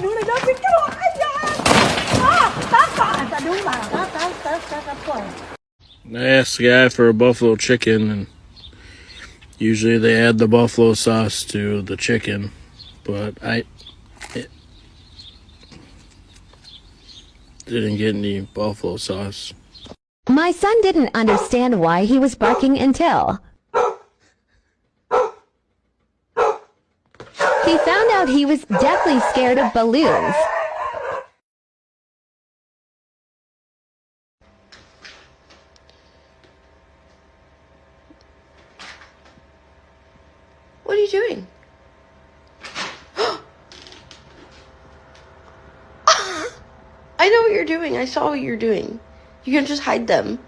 nữa này đó biết cái đồ ai vậy? Tát phải ta đúng bà, tát phải. I asked the guy for a buffalo chicken, and usually they add the buffalo sauce to the chicken, but I didn't get any buffalo sauce. My son didn't understand why he was barking until he found out he was deathly scared of balloons. What are you doing? I know what you're doing. I saw what you're doing. You can just hide them.